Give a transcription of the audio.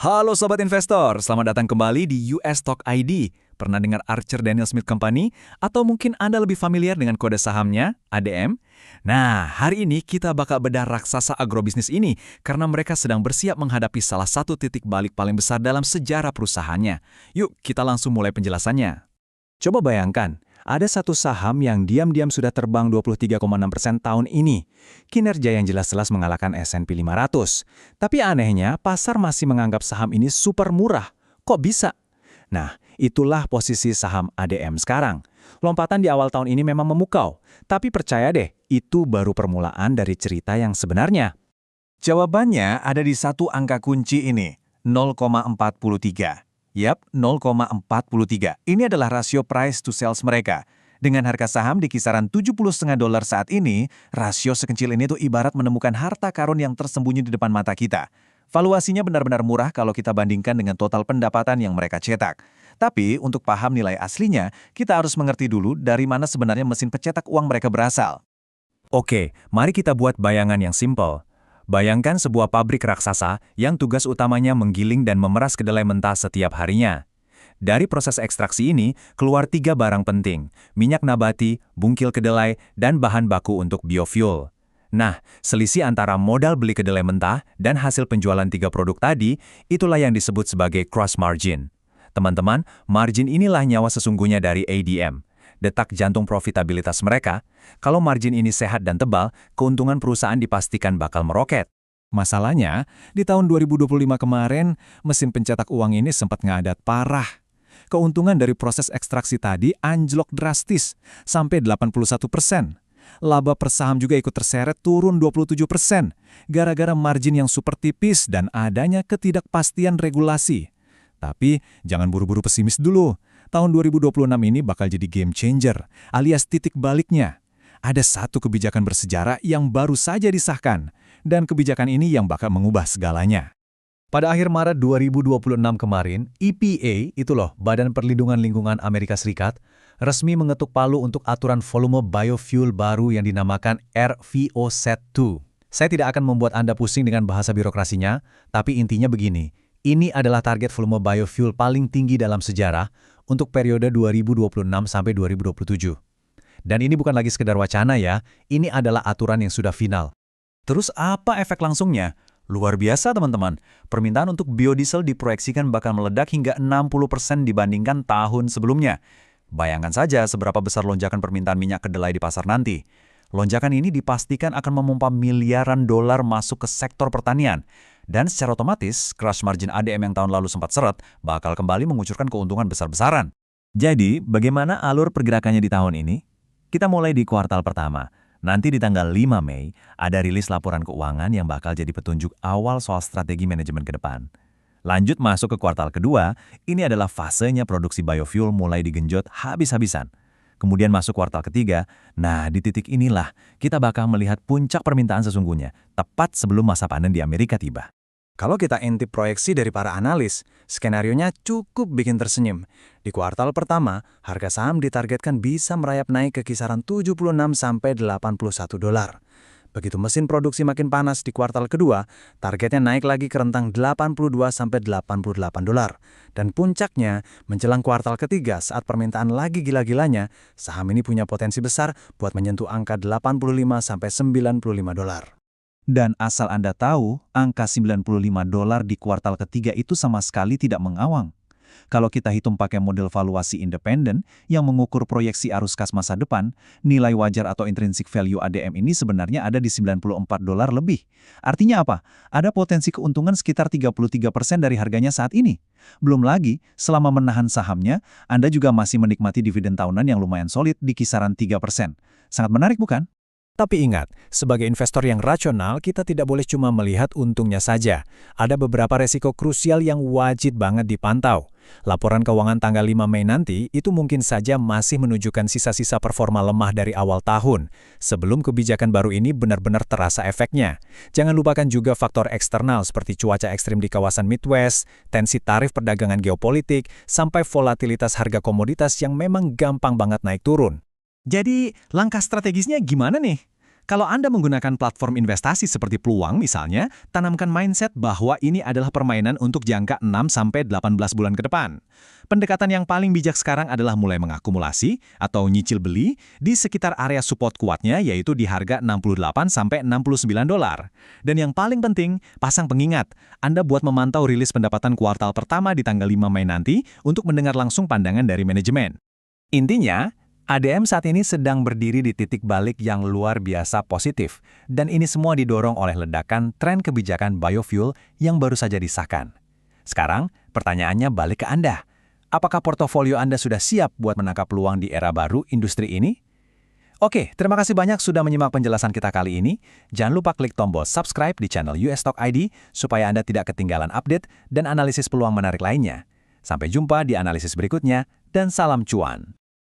Halo Sobat Investor, selamat datang kembali di US Stock ID. Pernah dengar Archer Daniel Smith Company? Atau mungkin Anda lebih familiar dengan kode sahamnya, ADM? Nah, hari ini kita bakal bedah raksasa agrobisnis ini karena mereka sedang bersiap menghadapi salah satu titik balik paling besar dalam sejarah perusahaannya. Yuk, kita langsung mulai penjelasannya. Coba bayangkan, ada satu saham yang diam-diam sudah terbang 23,6% tahun ini. Kinerja yang jelas-jelas mengalahkan S&P 500. Tapi anehnya, pasar masih menganggap saham ini super murah. Kok bisa? Nah, itulah posisi saham ADM sekarang. Lompatan di awal tahun ini memang memukau. Tapi percaya deh, itu baru permulaan dari cerita yang sebenarnya. Jawabannya ada di satu angka kunci ini, 0,43. Yap, 0,43. Ini adalah rasio price to sales mereka. Dengan harga saham di kisaran $70,5 saat ini, rasio sekecil ini tuh ibarat menemukan harta karun yang tersembunyi di depan mata kita. Valuasinya benar-benar murah kalau kita bandingkan dengan total pendapatan yang mereka cetak. Tapi untuk paham nilai aslinya, kita harus mengerti dulu dari mana sebenarnya mesin pencetak uang mereka berasal. Oke, mari kita buat bayangan yang simpel. Bayangkan sebuah pabrik raksasa yang tugas utamanya menggiling dan memeras kedelai mentah setiap harinya. Dari proses ekstraksi ini, keluar 3 barang penting, minyak nabati, bungkil kedelai, dan bahan baku untuk biofuel. Nah, selisih antara modal beli kedelai mentah dan hasil penjualan 3 produk tadi, itulah yang disebut sebagai cross margin. Teman-teman, margin inilah nyawa sesungguhnya dari ADM. Detak jantung profitabilitas mereka. Kalau margin ini sehat dan tebal, keuntungan perusahaan dipastikan bakal meroket. Masalahnya, di tahun 2025 kemarin, mesin pencetak uang ini sempat ngadat parah. Keuntungan dari proses ekstraksi tadi anjlok drastis, sampai 81%. Laba per saham juga ikut terseret turun 27%, gara-gara margin yang super tipis dan adanya ketidakpastian regulasi. Tapi, jangan buru-buru pesimis dulu. Tahun 2026 ini bakal jadi game changer, alias titik baliknya. Ada satu kebijakan bersejarah yang baru saja disahkan, dan kebijakan ini yang bakal mengubah segalanya. Pada akhir Maret 2026 kemarin, EPA, itu loh, Badan Perlindungan Lingkungan Amerika Serikat, resmi mengetuk palu untuk aturan volume biofuel baru yang dinamakan RVO Set 2. Saya tidak akan membuat Anda pusing dengan bahasa birokrasinya, tapi intinya begini. Ini adalah target volume biofuel paling tinggi dalam sejarah untuk periode 2026 sampai 2027. Dan ini bukan lagi sekedar wacana ya, ini adalah aturan yang sudah final. Terus apa efek langsungnya? Luar biasa teman-teman, permintaan untuk biodiesel diproyeksikan bakal meledak hingga 60% dibandingkan tahun sebelumnya. Bayangkan saja seberapa besar lonjakan permintaan minyak kedelai di pasar nanti. Lonjakan ini dipastikan akan memompa miliaran dolar masuk ke sektor pertanian. Dan secara otomatis, crush margin ADM yang tahun lalu sempat seret bakal kembali mengucurkan keuntungan besar-besaran. Jadi, bagaimana alur pergerakannya di tahun ini? Kita mulai di kuartal pertama. Nanti di tanggal 5 Mei, ada rilis laporan keuangan yang bakal jadi petunjuk awal soal strategi manajemen ke depan. Lanjut masuk ke kuartal kedua, ini adalah fasenya produksi biofuel mulai digenjot habis-habisan. Kemudian masuk kuartal ketiga, nah di titik inilah kita bakal melihat puncak permintaan sesungguhnya, tepat sebelum masa panen di Amerika tiba. Kalau kita intip proyeksi dari para analis, skenarionya cukup bikin tersenyum. Di kuartal pertama, harga saham ditargetkan bisa merayap naik ke kisaran 76 sampai 81 dolar. Begitu mesin produksi makin panas di kuartal kedua, targetnya naik lagi ke rentang 82 sampai 88 dolar. Dan puncaknya, menjelang kuartal ketiga saat permintaan lagi gila-gilanya, saham ini punya potensi besar buat menyentuh angka 85 sampai 95 dolar. Dan asal Anda tahu, angka 95 dolar di kuartal ketiga itu sama sekali tidak mengawang. Kalau kita hitung pakai model valuasi independen yang mengukur proyeksi arus kas masa depan, nilai wajar atau intrinsic value ADM ini sebenarnya ada di 94 dolar lebih. Artinya apa? Ada potensi keuntungan sekitar 33% dari harganya saat ini. Belum lagi, selama menahan sahamnya, Anda juga masih menikmati dividen tahunan yang lumayan solid di kisaran 3%. Sangat menarik bukan? Tapi ingat, sebagai investor yang rasional, kita tidak boleh cuma melihat untungnya saja. Ada beberapa resiko krusial yang wajib banget dipantau. Laporan keuangan tanggal 5 Mei nanti itu mungkin saja masih menunjukkan sisa-sisa performa lemah dari awal tahun, sebelum kebijakan baru ini benar-benar terasa efeknya. Jangan lupakan juga faktor eksternal seperti cuaca ekstrim di kawasan Midwest, tensi tarif perdagangan geopolitik, sampai volatilitas harga komoditas yang memang gampang banget naik turun. Jadi, langkah strategisnya gimana nih? Kalau Anda menggunakan platform investasi seperti Peluang misalnya, tanamkan mindset bahwa ini adalah permainan untuk jangka 6-18 bulan ke depan. Pendekatan yang paling bijak sekarang adalah mulai mengakumulasi atau nyicil beli di sekitar area support kuatnya yaitu di harga 68-69 dolar. Dan yang paling penting, pasang pengingat. Anda buat memantau rilis pendapatan kuartal pertama di tanggal 5 Mei nanti untuk mendengar langsung pandangan dari manajemen. Intinya, ADM saat ini sedang berdiri di titik balik yang luar biasa positif, dan ini semua didorong oleh ledakan tren kebijakan biofuel yang baru saja disahkan. Sekarang, pertanyaannya balik ke Anda. Apakah portofolio Anda sudah siap buat menangkap peluang di era baru industri ini? Oke, terima kasih banyak sudah menyimak penjelasan kita kali ini. Jangan lupa klik tombol subscribe di channel US Stock ID supaya Anda tidak ketinggalan update dan analisis peluang menarik lainnya. Sampai jumpa di analisis berikutnya, dan salam cuan.